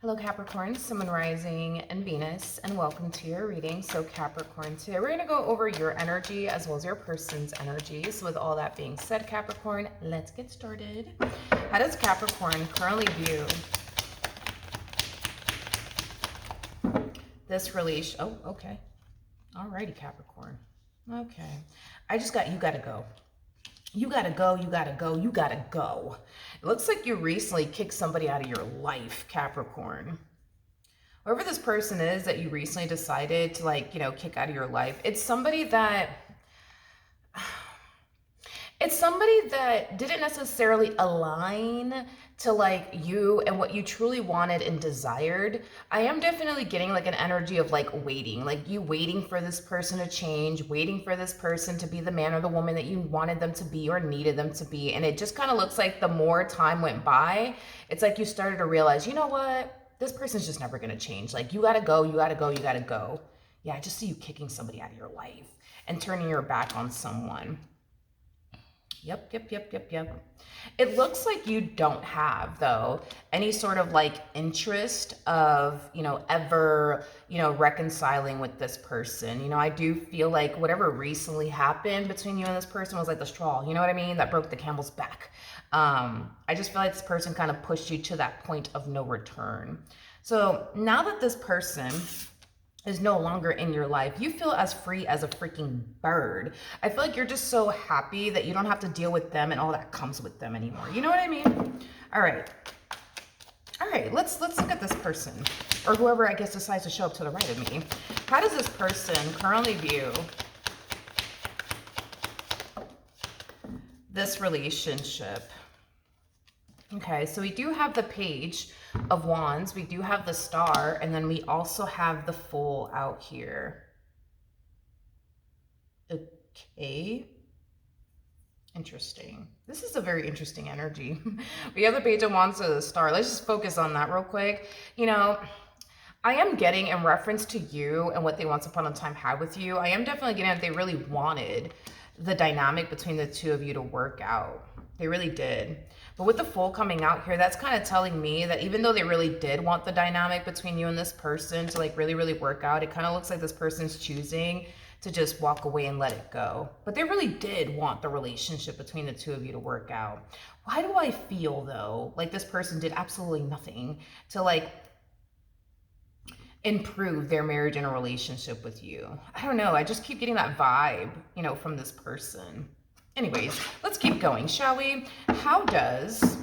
Hello Capricorn, Sun, Moon, Rising, and Venus, and welcome to your reading. So Capricorn, today we're going to go over your energy as well as your person's energy. So with all that being said, Capricorn, let's get started. How does Capricorn currently view this relation? Oh, okay. Alrighty, Capricorn. Okay. I just got, you gotta go. You gotta go, you gotta go, you gotta go. It looks like you recently kicked somebody out of your life, Capricorn. Whoever this person is that you recently decided to kick out of your life, it's somebody that didn't necessarily align to you and what you truly wanted and desired. I am definitely getting an energy of waiting, like you waiting for this person to change, waiting for this person to be the man or the woman that you wanted them to be or needed them to be. And it just kind of looks like the more time went by, it's like you started to realize, you know what, this person's just never going to change. You gotta go, you gotta go, you gotta go. Yeah, I just see you kicking somebody out of your life and turning your back on someone. Yep. It looks like you don't have, though, any sort of interest of, ever, reconciling with this person. I do feel like whatever recently happened between you and this person was like the straw, you know what I mean? That broke the camel's back. I just feel like this person kind of pushed you to that point of no return. So now that this person is no longer in your life, you feel as free as a freaking bird. I feel like you're just so happy that you don't have to deal with them and all that comes with them anymore. You know what I mean? All right, let's look at this person, or whoever I guess decides to show up to the right of me. How does this person currently view this relationship? Okay, so we do have the Page of Wands, we do have the Star, and then we also have the Fool out here. Okay. Interesting. This is a very interesting energy. We have the Page of Wands to the Star. Let's just focus on that real quick. I am getting, in reference to you and what they once upon a time had with you, I am definitely getting that they really wanted the dynamic between the two of you to work out. They really did. But with the Fool coming out here, that's kind of telling me that even though they really did want the dynamic between you and this person to really work out, it kind of looks like this person's choosing to just walk away and let it go. But they really did want the relationship between the two of you to work out. Why do I feel, though, like this person did absolutely nothing to improve their marriage and a relationship with you? I don't know. I just keep getting that vibe, from this person. Anyways, let's keep going, shall we? How does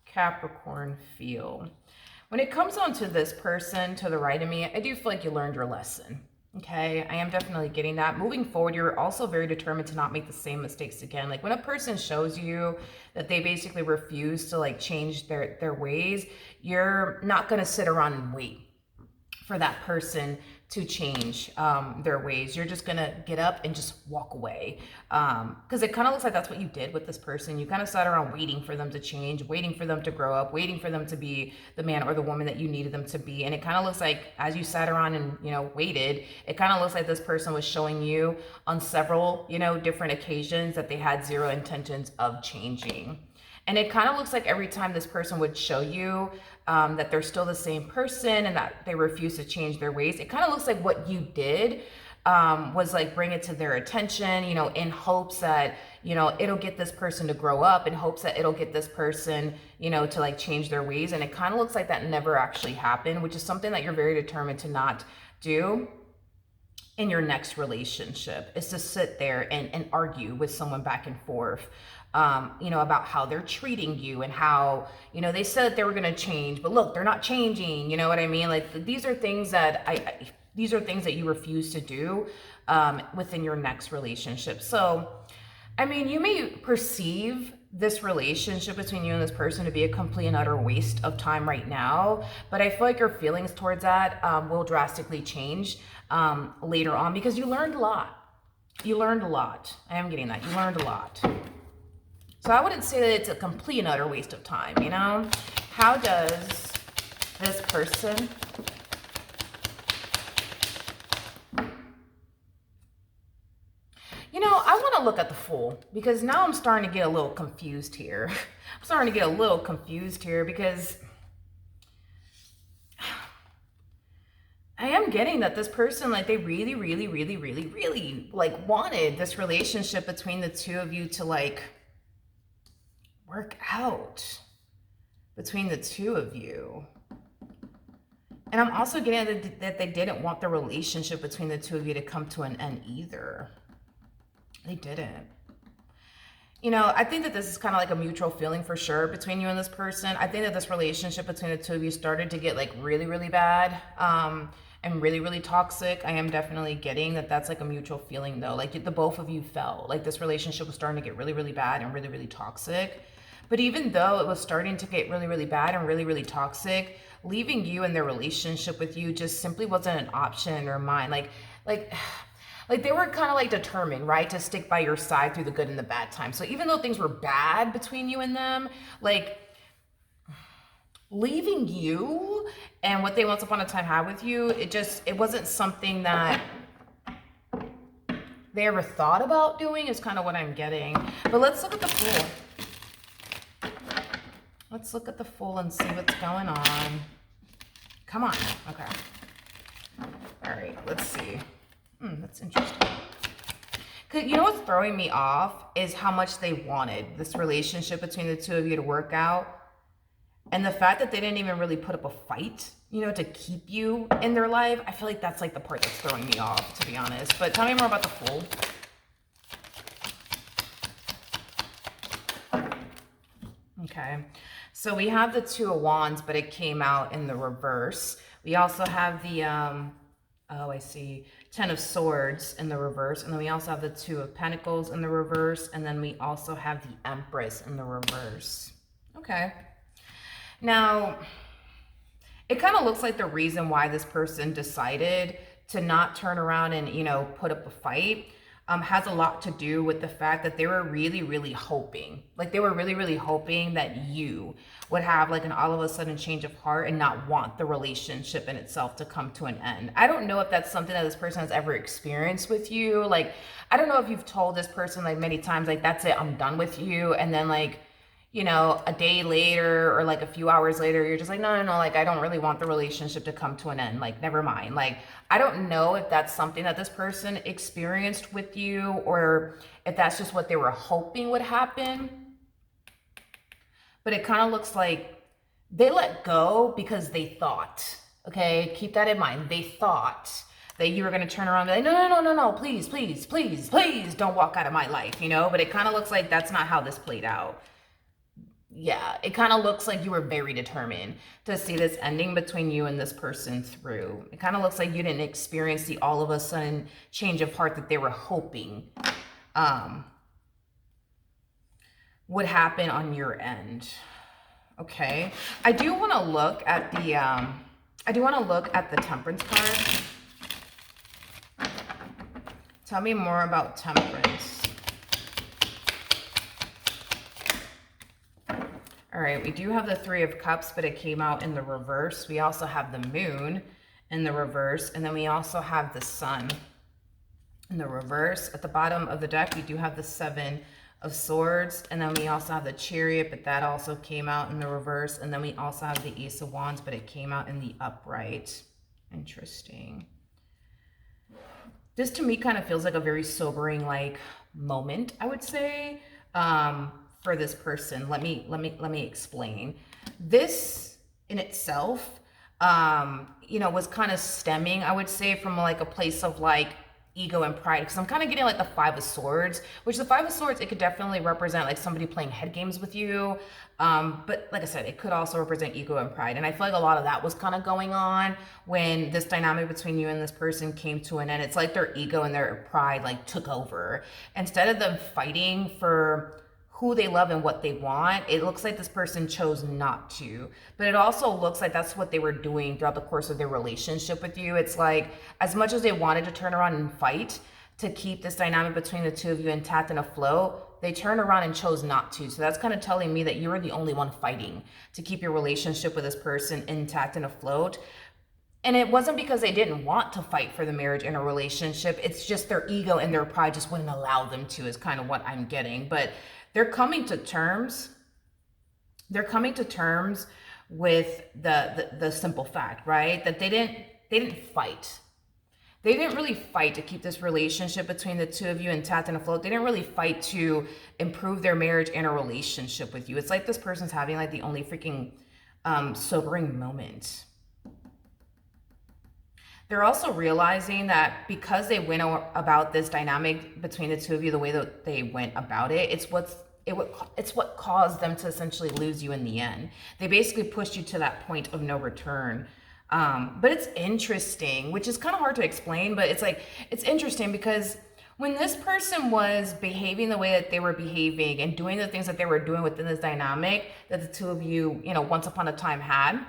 Capricorn feel when it comes on to this person to the right of me? I do feel like you learned your lesson. Okay, I am definitely getting that. Moving forward, you're also very determined to not make the same mistakes again. When a person shows you that they basically refuse to change their ways, you're not going to sit around and wait for that person to change their ways. You're just gonna get up and just walk away, because it kind of looks like that's what you did with this person. You kind of sat around waiting for them to change, waiting for them to grow up, waiting for them to be the man or the woman that you needed them to be. And it kind of looks like as you sat around and waited, it kind of looks like this person was showing you on several different occasions that they had zero intentions of changing. And it kind of looks like every time this person would show you that they're still the same person and that they refuse to change their ways, it kind of looks like what you did was bring it to their attention, in hopes that, it'll get this person to grow up, in hopes that it'll get this person, to change their ways. And it kind of looks like that never actually happened, which is something that you're very determined to not do in your next relationship, is to sit there and argue with someone back and forth, about how they're treating you and how, they said they were going to change, but look, they're not changing. You know what I mean? These are things that these are things that you refuse to do within your next relationship. So, I mean, you may perceive this relationship between you and this person to be a complete and utter waste of time right now, but I feel like your feelings towards that will drastically change later on, because you learned a lot. You learned a lot. I am getting that. You learned a lot. So I wouldn't say that it's a complete and utter waste of time, How does this person I want to look at the Fool, because now I'm starting to get a little confused here. I'm starting to get a little confused here because I am getting that this person, like, they really, really, really, really, really, like, wanted this relationship between the two of you to, like, work out between the two of you. And I'm also getting that they didn't want the relationship between the two of you to come to an end either. They didn't. You know, I think that this is kind of like a mutual feeling for sure between you and this person. I think that this relationship between the two of you started to get like really, really bad and really, really toxic. I am definitely getting that that's like a mutual feeling though. Like the both of you felt like this relationship was starting to get really, really bad and really, really toxic. But even though it was starting to get really, really bad and really, really toxic, leaving you and their relationship with you just simply wasn't an option in their mind. Like they were kind of like determined, right, to stick by your side through the good and the bad times. So even though things were bad between you and them, like leaving you and what they once upon a time had with you, it wasn't something that they ever thought about doing, is kind of what I'm getting. But let's look at the Fool. Let's look at the Fool and see what's going on. Come on. Okay. All right, let's see. That's interesting. Cause you know what's throwing me off is how much they wanted this relationship between the two of you to work out. And the fact that they didn't even really put up a fight, you know, to keep you in their life. I feel like that's like the part that's throwing me off, to be honest. But tell me more about the Fool. Okay. So we have the Two of Wands, but it came out in the reverse. We also have the, oh, I see, Ten of Swords in the reverse. And then we also have the Two of Pentacles in the reverse. And then we also have the Empress in the reverse. Okay. Now, it kind of looks like the reason why this person decided to not turn around and, you know, put up a fight has a lot to do with the fact that they were really, really hoping, like they were really, really hoping that you would have like an all of a sudden change of heart and not want the relationship in itself to come to an end. I don't know if that's something that this person has ever experienced with you. Like, I don't know if you've told this person like many times, like, that's it, I'm done with you. And then like, you know, a day later or like a few hours later, you're just like, no, like, I don't really want the relationship to come to an end. Like, never mind. Like, I don't know if that's something that this person experienced with you or if that's just what they were hoping would happen. But it kind of looks like they let go because they thought, okay, keep that in mind. They thought that you were going to turn around and be like, no, please, don't walk out of my life, you know? But it kind of looks like that's not how this played out. Yeah, it kind of looks like you were very determined to see this ending between you and this person through. It kind of looks like you didn't experience the all of a sudden change of heart that they were hoping would happen on your end. Okay, I do want to look at the Temperance card. Tell me more about Temperance. All right, we do have the Three of Cups, but it came out in the reverse. We also have the Moon in the reverse, and then we also have the Sun in the reverse. At the bottom of the deck, we do have the Seven of Swords, and then we also have the Chariot, but that also came out in the reverse, and then we also have the Ace of Wands, but it came out in the upright. Interesting. This to me kind of feels like a very sobering like moment, I would say. For this person, let me explain. This in itself, you know, was kind of stemming, I would say, from like a place of like ego and pride, because I'm kind of getting like the Five of Swords, which the Five of Swords, it could definitely represent like somebody playing head games with you, but like I said, it could also represent ego and pride, and I feel like a lot of that was kind of going on when this dynamic between you and this person came to an end. It's like their ego and their pride like took over. Instead of them fighting for who they love and what they want, it looks like this person chose not to. But it also looks like that's what they were doing throughout the course of their relationship with you. It's like, as much as they wanted to turn around and fight to keep this dynamic between the two of you intact and afloat, they turned around and chose not to. So that's kind of telling me that you were the only one fighting to keep your relationship with this person intact and afloat. And it wasn't because they didn't want to fight for the marriage in a relationship. It's just their ego and their pride just wouldn't allow them to, is kind of what I'm getting. But they're coming to terms. They're coming to terms with the simple fact, right? That they didn't fight. They didn't really fight to keep this relationship between the two of you intact and afloat. They didn't really fight to improve their marriage and a relationship with you. It's like this person's having like the only freaking sobering moment. They're also realizing that because they went about this dynamic between the two of you, the way that they went about it, it's what caused them to essentially lose you in the end. They basically pushed you to that point of no return. But it's interesting, which is kind of hard to explain, but it's interesting because when this person was behaving the way that they were behaving and doing the things that they were doing within this dynamic that the two of you, once upon a time had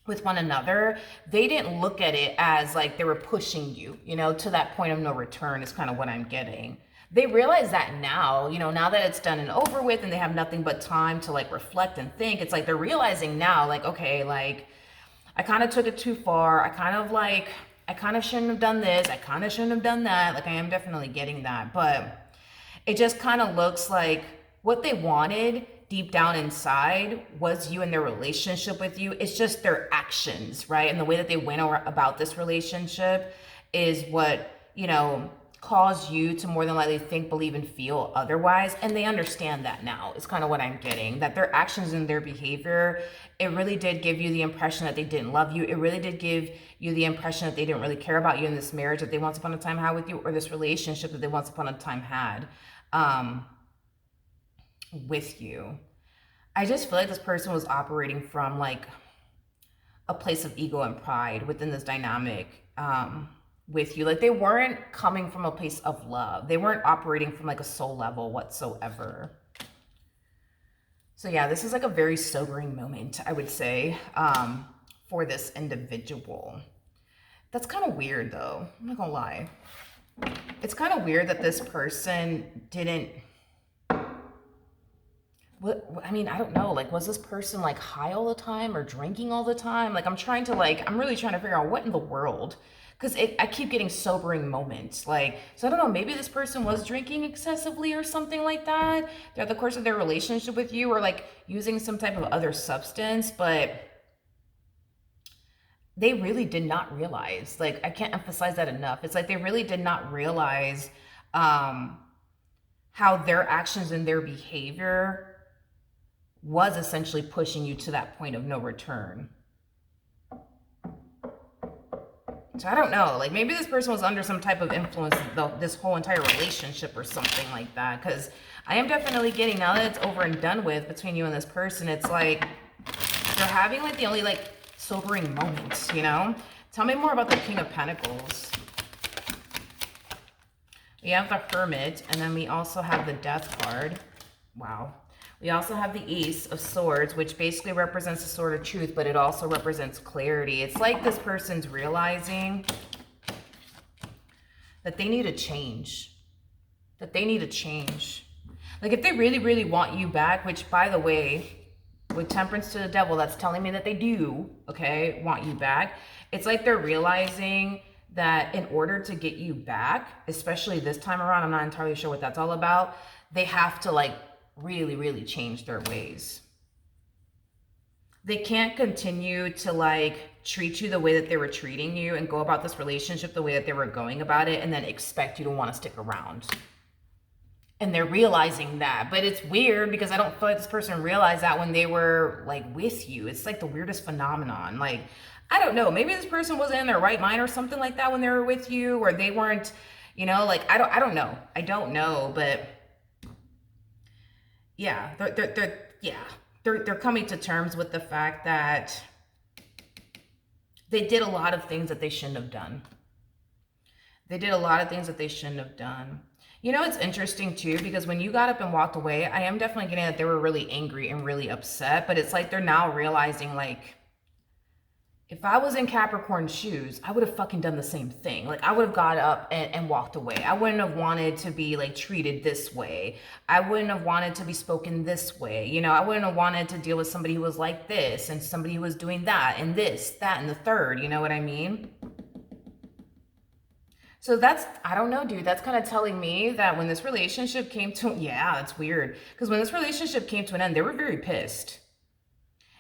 with one another, they didn't look at it as like they were pushing you, to that point of no return is kind of what I'm getting. They realize that now, now that it's done and over with and they have nothing but time to like reflect and think, it's like they're realizing now, like, okay, like I kind of took it too far. I kind of shouldn't have done this. I kind of shouldn't have done that. Like I am definitely getting that, but it just kind of looks like what they wanted deep down inside was you and their relationship with you. It's just their actions, right? And the way that they went about this relationship is what, caused you to more than likely think, believe, and feel otherwise. And they understand that now. It's kind of what I'm getting, that their actions and their behavior, it really did give you the impression that they didn't love you. It really did give you the impression that they didn't really care about you in this marriage that they once upon a time had with you, or this relationship that they once upon a time had with you. I just feel like this person was operating from like a place of ego and pride within this dynamic with you. Like they weren't coming from a place of love. They weren't operating from like a soul level whatsoever. So yeah, this is like a very sobering moment, I would say, for this individual. That's kind of weird though. I'm not gonna lie. It's kind of weird that this person didn't, I mean, I don't know, like, was this person like high all the time or drinking all the time? Like, I'm really trying to figure out what in the world, because I keep getting sobering moments. Like, so I don't know, maybe this person was drinking excessively or something like that throughout the course of their relationship with you, or like using some type of other substance, but they really did not realize, like, I can't emphasize that enough. It's like they really did not realize how their actions and their behavior was essentially pushing you to that point of no return. So I don't know, like maybe this person was under some type of influence this whole entire relationship or something like that, because I am definitely getting, now that it's over and done with between you and this person, it's like they're having like the only like sobering moments, Tell me more about the King of Pentacles. We have the Hermit, and then we also have the Death card. Wow. We also have the Ace of Swords, which basically represents the sword of truth, but it also represents clarity. It's like this person's realizing that they need a change. That they need a change. Like if they really, really want you back, which by the way, with Temperance to the Devil, that's telling me that they do, okay, want you back. It's like they're realizing that in order to get you back, especially this time around, I'm not entirely sure what that's all about, they have to like really, really change their ways. They can't continue to like treat you the way that they were treating you and go about this relationship the way that they were going about it and then expect you to want to stick around. And they're realizing that, but it's weird because I don't feel like this person realized that when they were like with you. It's like the weirdest phenomenon. Like, I don't know, maybe this person wasn't in their right mind or something like that when they were with you, or they weren't, like, I don't know. I don't know, but yeah, they're coming to terms with the fact that they did a lot of things that they shouldn't have done. They did a lot of things that they shouldn't have done. It's interesting too, because when you got up and walked away, I am definitely getting that they were really angry and really upset, but it's like they're now realizing like if I was in Capricorn's shoes, I would have fucking done the same thing. Like, I would have got up and walked away. I wouldn't have wanted to be like treated this way. I wouldn't have wanted to be spoken this way. You know, I wouldn't have wanted to deal with somebody who was like this and somebody who was doing that and this, that, and the third. You know what I mean? So that's, I don't know, dude. That's kind of telling me that when this relationship came to, yeah, that's weird. Because when this relationship came to an end, they were very pissed.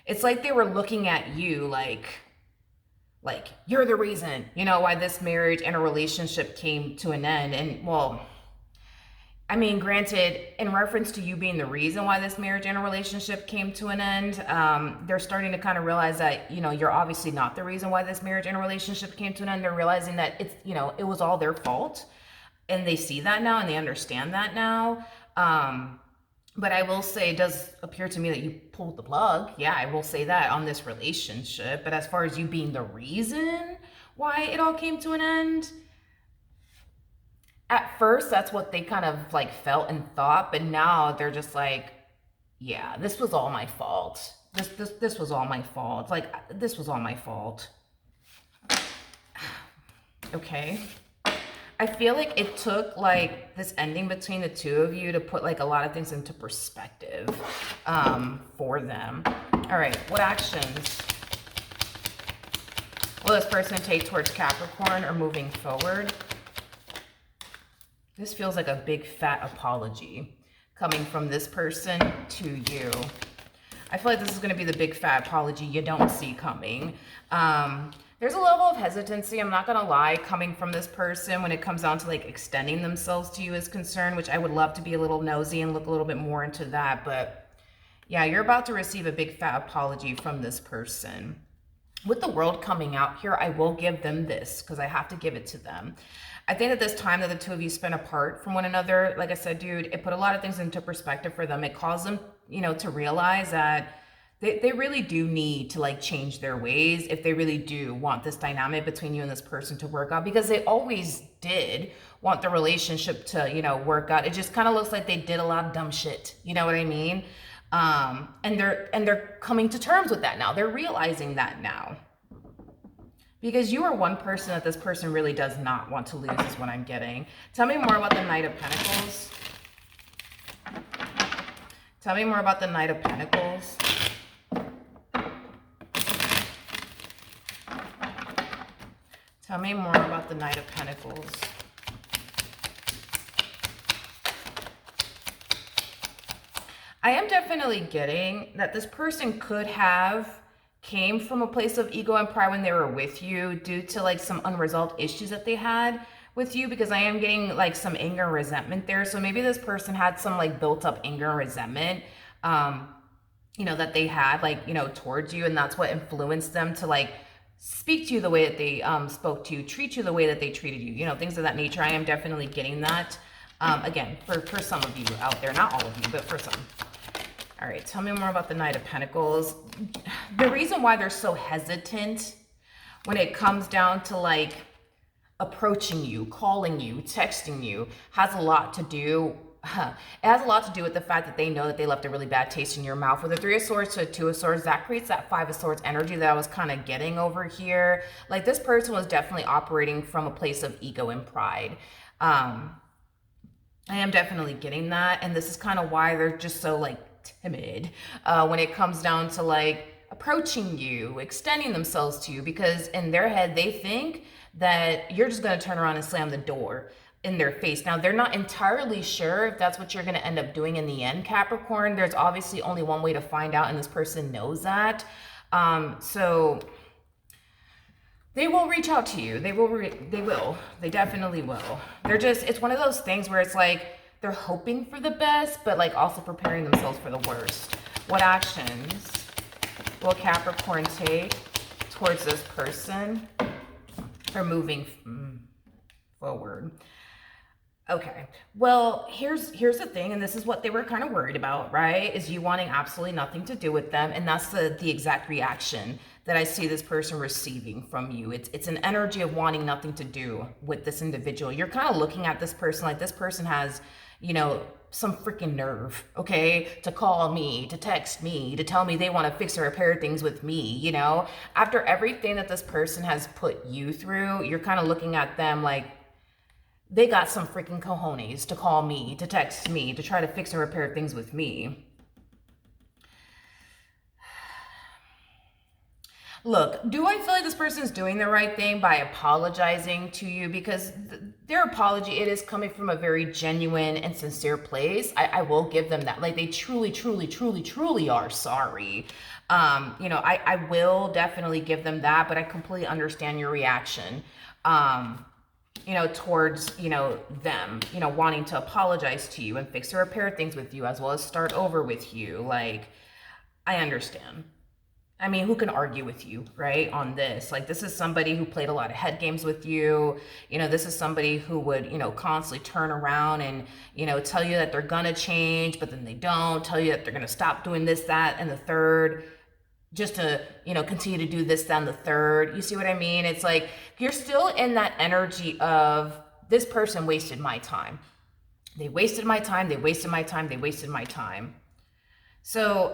It's like they were looking at you like you're the reason, you know, why this marriage and a relationship came to an end. And well, I mean, granted, in reference to you being the reason why this marriage and a relationship came to an end, they're starting to kind of realize that, you know, you're obviously not the reason why this marriage and a relationship came to an end. They're realizing that it's, you know, it was all their fault. And they see that now and they understand that now. But I will say, it does appear to me that you pulled the plug. Yeah, I will say that on this relationship. But as far as you being the reason why it all came to an end, at first, that's what they kind of like felt and thought. But now they're just like, yeah, this was all my fault. This was all my fault. Like, this was all my fault. Okay. I feel like it took like this ending between the two of you to put like a lot of things into perspective for them. All right, what actions will this person take towards Capricorn or moving forward? This feels like a big fat apology coming from this person to you. I feel like this is going to be the big fat apology you don't see coming. There's a level of hesitancy, I'm not going to lie, coming from this person when it comes down to like extending themselves to you is concerned, which I would love to be a little nosy and look a little bit more into that. But yeah, you're about to receive a big fat apology from this person. With the world coming out here, I will give them this because I have to give it to them. I think that this time that the two of you spent apart from one another, like I said, dude, it put a lot of things into perspective for them. It caused them, you know, to realize that they really do need to like change their ways if they really do want this dynamic between you and this person to work out, because they always did want the relationship to, you know, work out. It just kind of looks like they did a lot of dumb shit. You know what I mean? And they're coming to terms with that now. They're realizing that now. Because you are one person that this person really does not want to lose is what I'm getting. Tell me more about the Knight of Pentacles. Tell me more about the Knight of Pentacles. Tell me more about the Knight of Pentacles. I am definitely getting that this person could have came from a place of ego and pride when they were with you due to like some unresolved issues that they had with you, because I am getting like some anger and resentment there. So maybe this person had some like built up anger and resentment, you know, that they had like, you know, towards you. And that's what influenced them to like speak to you the way that they spoke to you, treat you the way that they treated you, you know, things of that nature. I am definitely getting that. Again, for some of you out there, not all of you, but for some. All right, tell me more about the Knight of Pentacles. The reason why they're so hesitant when it comes down to like approaching you, calling you, texting you, has a lot to do. It has a lot to do with the fact that they know that they left a really bad taste in your mouth. With the Three of Swords to a Two of Swords, that creates that Five of Swords energy that I was kind of getting over here. Like this person was definitely operating from a place of ego and pride. I am definitely getting that. And this is kind of why they're just so like timid when it comes down to like approaching you, extending themselves to you, because in their head, they think that you're just going to turn around and slam the door in their face. Now, they're not entirely sure if that's what you're going to end up doing in the end, Capricorn. There's obviously only one way to find out, and this person knows that. So they will reach out to you. They will. They definitely will. They're just, it's one of those things where it's like, they're hoping for the best, but like also preparing themselves for the worst. What actions will Capricorn take towards this person for moving forward? Okay, well, here's the thing, and this is what they were kind of worried about, right? Is you wanting absolutely nothing to do with them, and that's the exact reaction that I see this person receiving from you. It's an energy of wanting nothing to do with this individual. You're kind of looking at this person like this person has, you know, some freaking nerve, okay, to call me, to text me, to tell me they want to fix or repair things with me, you know? After everything that this person has put you through, you're kind of looking at them like they got some freaking cojones to call me, to text me, to try to fix or repair things with me. Look, do I feel like this person is doing the right thing by apologizing to you? Because their apology, it is coming from a very genuine and sincere place. I will give them that. Like, they truly, truly, truly, truly are sorry. You know, I will definitely give them that, but I completely understand your reaction, you know, towards, you know, them, you know, wanting to apologize to you and fix or repair things with you, as well as start over with you. Like, I understand. I mean, who can argue with you, right, on this? Like, this is somebody who played a lot of head games with you. You know, this is somebody who would, you know, constantly turn around and, you know, tell you that they're gonna change, but then they don't. Tell you that they're gonna stop doing this, that, and the third, just to, you know, continue to do this, that, and the third. You see what I mean? It's like, you're still in that energy of, this person wasted my time. They wasted my time, they wasted my time, they wasted my time. So,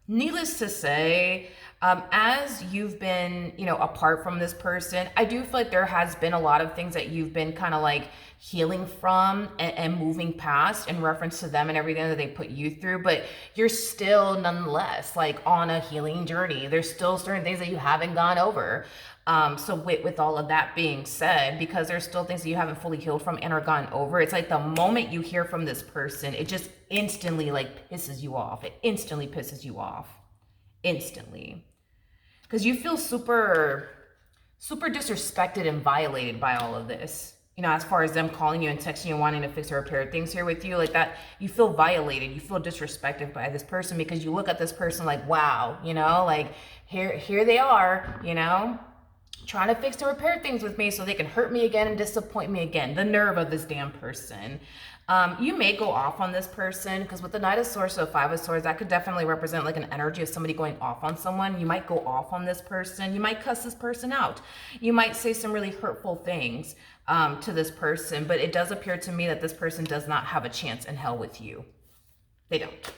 needless to say, as you've been, you know, apart from this person, I do feel like there has been a lot of things that you've been kind of like healing from and moving past in reference to them and everything that they put you through, but you're still nonetheless like on a healing journey. There's still certain things that you haven't gone over. So with all of that being said, because there's still things that you haven't fully healed from and are gone over, it's like the moment you hear from this person, it just instantly like pisses you off. It instantly pisses you off. Instantly. Because you feel super disrespected and violated by all of this. You know, as far as them calling you and texting you and wanting to fix or repair things here with you, like that, you feel violated, you feel disrespected by this person, because you look at this person like, wow, you know, like here they are, you know, trying to fix and repair things with me so they can hurt me again and disappoint me again. The nerve of this damn person. You may go off on this person, because with the Knight of Swords, so Five of Swords, that could definitely represent like an energy of somebody going off on someone. You might go off on this person. You might cuss this person out. You might say some really hurtful things to this person, but it does appear to me that this person does not have a chance in hell with you. They don't.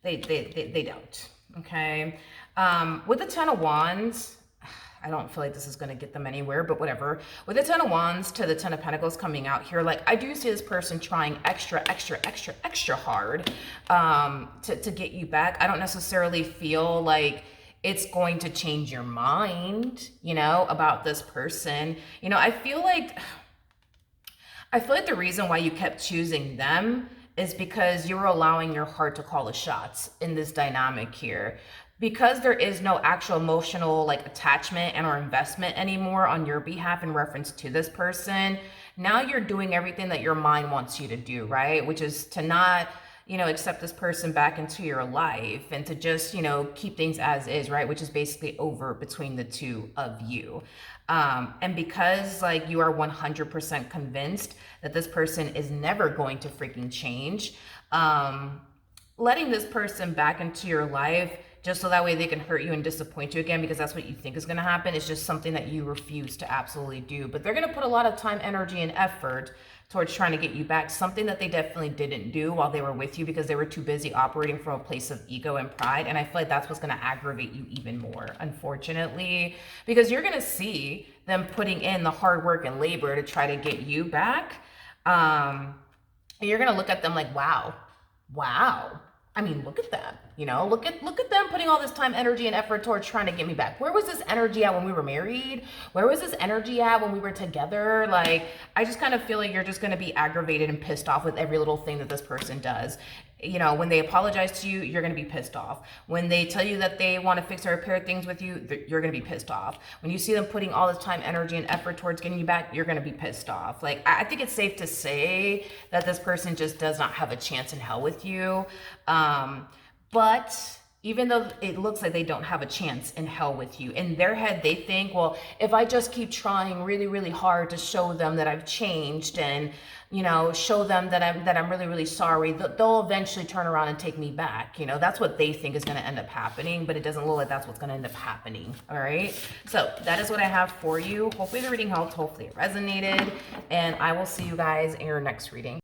They don't. Okay. With the Ten of Wands, I don't feel like this is going to get them anywhere, but whatever. With the Ten of Wands to the Ten of Pentacles coming out here, like, I do see this person trying extra hard to get you back. I don't necessarily feel like it's going to change your mind, you know, about this person. You know, I feel like the reason why you kept choosing them is because you were allowing your heart to call the shots in this dynamic here. Because there is no actual emotional like attachment and or investment anymore on your behalf in reference to this person, now you're doing everything that your mind wants you to do, right? Which is to not, you know, accept this person back into your life and to just, you know, keep things as is, right? Which is basically over between the two of you. And because like you are 100% convinced that this person is never going to freaking change, letting this person back into your life just so that way they can hurt you and disappoint you again, because that's what you think is going to happen, is just something that you refuse to absolutely do. But they're going to put a lot of time, energy, and effort towards trying to get you back, something that they definitely didn't do while they were with you, because they were too busy operating from a place of ego and pride. And I feel like that's what's going to aggravate you even more, unfortunately, because you're going to see them putting in the hard work and labor to try to get you back. And you're going to look at them like, wow. I mean, look at that, you know, look at them putting all this time, energy, and effort towards trying to get me back. Where was this energy at when we were married? Where was this energy at when we were together? Like, I just kind of feel like you're just going to be aggravated and pissed off with every little thing that this person does. You know, when they apologize to you, you're going to be pissed off. When they tell you that they want to fix or repair things with you, you're going to be pissed off. When you see them putting all this time, energy, and effort towards getting you back, you're going to be pissed off. Like, I think it's safe to say that this person just does not have a chance in hell with you. But even though it looks like they don't have a chance in hell with you, in their head, they think, well, if I just keep trying really, really hard to show them that I've changed and, you know, show them that I'm really, really sorry, they'll eventually turn around and take me back. You know, that's what they think is going to end up happening, but it doesn't look like that's what's going to end up happening. All right. So that is what I have for you. Hopefully the reading helped. Hopefully it resonated, and I will see you guys in your next reading.